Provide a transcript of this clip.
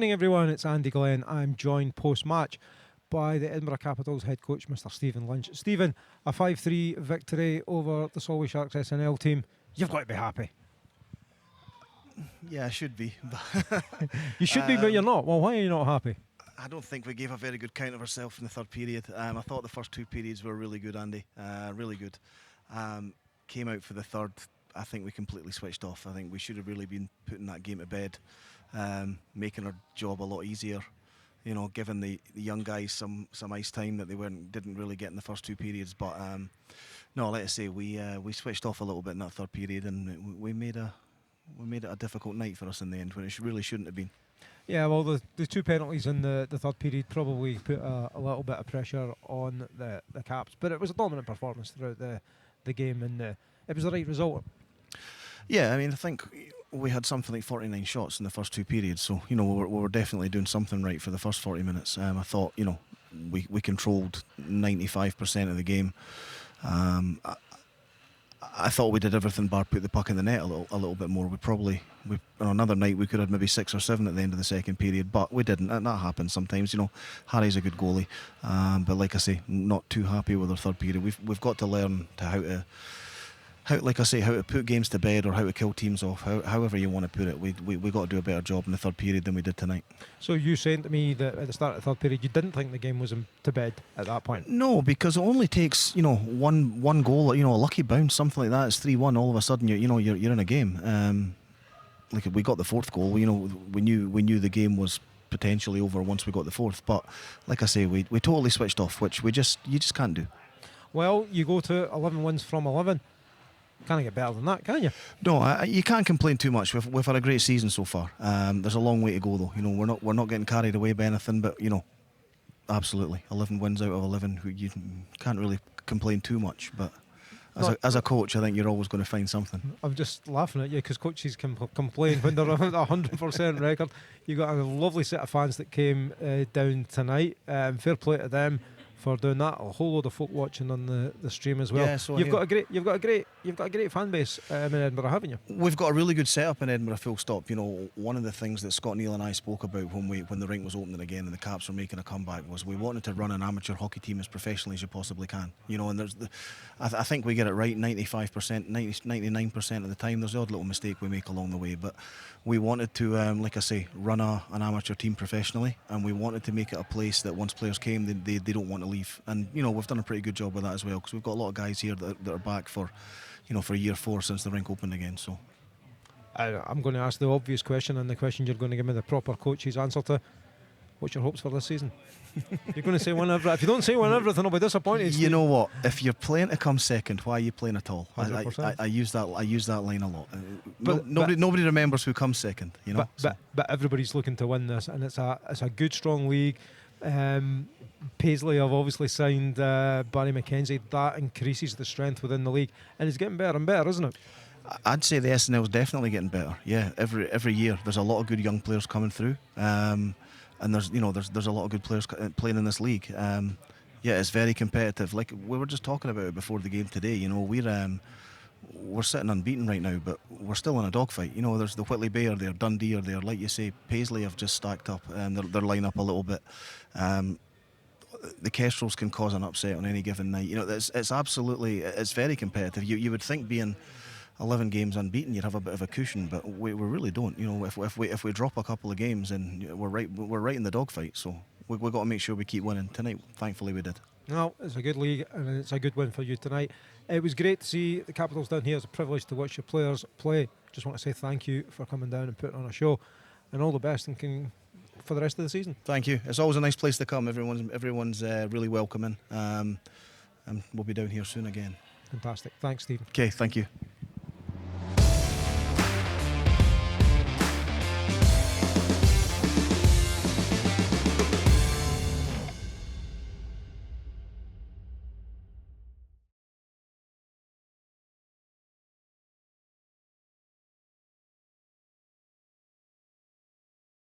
evening, everyone. It's Andy Glenn. I'm joined post-match by the Edinburgh Capitals head coach, Mr. Stephen Lynch. Stephen, a 5-3 victory over the Solway Sarks SNL team. You've got to be happy. Yeah, I should be. You should be, but you're not. Well, why are you not happy? I don't think we gave a very good count of ourselves in the third period. I thought the first two periods were really good, Andy. Really good. Came out for the third. I think we completely switched off. I think we should have really been putting that game to bed, making our job a lot easier. You know, giving the young guys some ice time that they didn't really get in the first two periods. But no, like I say, we switched off a little bit in that third period, and we made it a difficult night for us in the end when it really shouldn't have been. Yeah, well, the two penalties in the third period probably put a little bit of pressure on the Caps, but it was a dominant performance throughout the game, and it was the right result. Yeah, I mean, I think we had something like 49 shots in the first two periods, so you know we were definitely doing something right for the first 40 minutes. I thought, you know, we controlled 95% of the game. I thought we did everything bar put the puck in the net a little bit more. On another night we could have maybe 6 or 7 at the end of the second period, but we didn't. And that happens sometimes. You know, Harry's a good goalie, but like I say, not too happy with our third period. We've got to learn how to put games to bed or how to kill teams off. However you want to put it, we got to do a better job in the third period than we did tonight. So you saying to me that at the start of the third period you didn't think the game was to bed at that point? No, because it only takes, you know, one goal, you know, a lucky bounce, something like that. It's 3-1. All of a sudden you're in a game. Like we got the fourth goal. You know, we knew the game was potentially over once we got the fourth. But like I say, we totally switched off, which you just can't do. Well, you go to 11 wins from 11. Can't get better than that, can you? No, you can't complain too much. We've had a great season so far. There's a long way to go, though. You know, we're not getting carried away by anything, but you know, absolutely, 11 wins out of 11. You can't really complain too much. But as a coach, I think you're always going to find something. I'm just laughing at you because coaches can complain when they're on a 100% record. You got a lovely set of fans that came down tonight. Fair play to them for doing that. A whole load of folk watching on the stream as well. Yeah, so you've got a great fan base in Edinburgh, haven't you? We've got a really good setup in Edinburgh, full stop. You know, one of the things that Scott Neal and I spoke about when the rink was opening again and the Caps were making a comeback was we wanted to run an amateur hockey team as professionally as you possibly can. You know, and I think we get it right 95%, 99% of the time. There's the odd little mistake we make along the way, but we wanted to, like I say, run an amateur team professionally, and we wanted to make it a place that once players came, they don't want to leave. And you know, we've done a pretty good job with that as well, because we've got a lot of guys here that are back for year 4 since the rink opened again. So I'm going to ask the obvious question, and the question you're going to give me the proper coach's answer to. What's your hopes for this season? You're going to say win everything. If you don't say win everything, I'll be disappointed. You know what? If you're playing to come second, why are you playing at all? 100%. I use that line a lot. Nobody remembers who comes second. You know. But everybody's looking to win this, and it's a good, strong league. Paisley have obviously signed Barry McKenzie. That increases the strength within the league, and it's getting better and better, isn't it? I'd say the SNL is definitely getting better. Yeah, every year there's a lot of good young players coming through, and there's a lot of good players playing in this league. Yeah, it's very competitive. Like we were just talking about it before the game today. You know, we're sitting unbeaten right now, but we're still in a dogfight. You know, there's the Whitley Bay are there, Dundee are there. Like you say, Paisley have just stacked up their line up a little bit. The Kestrels can cause an upset on any given night. You know, it's very competitive. You would think being 11 games unbeaten, you'd have a bit of a cushion, but we really don't. You know, if we drop a couple of games, then we're right in the dogfight. So we've got to make sure we keep winning. Tonight, thankfully, we did. No, it's a good league, and it's a good win for you tonight. It was great to see the Capitals down here. It's a privilege to watch your players play. Just want to say thank you for coming down and putting on a show, and all the best for the rest of the season. Thank you. It's always a nice place to come. Everyone's really welcoming, and we'll be down here soon again. Fantastic. Thanks, Stephen. Okay, thank you.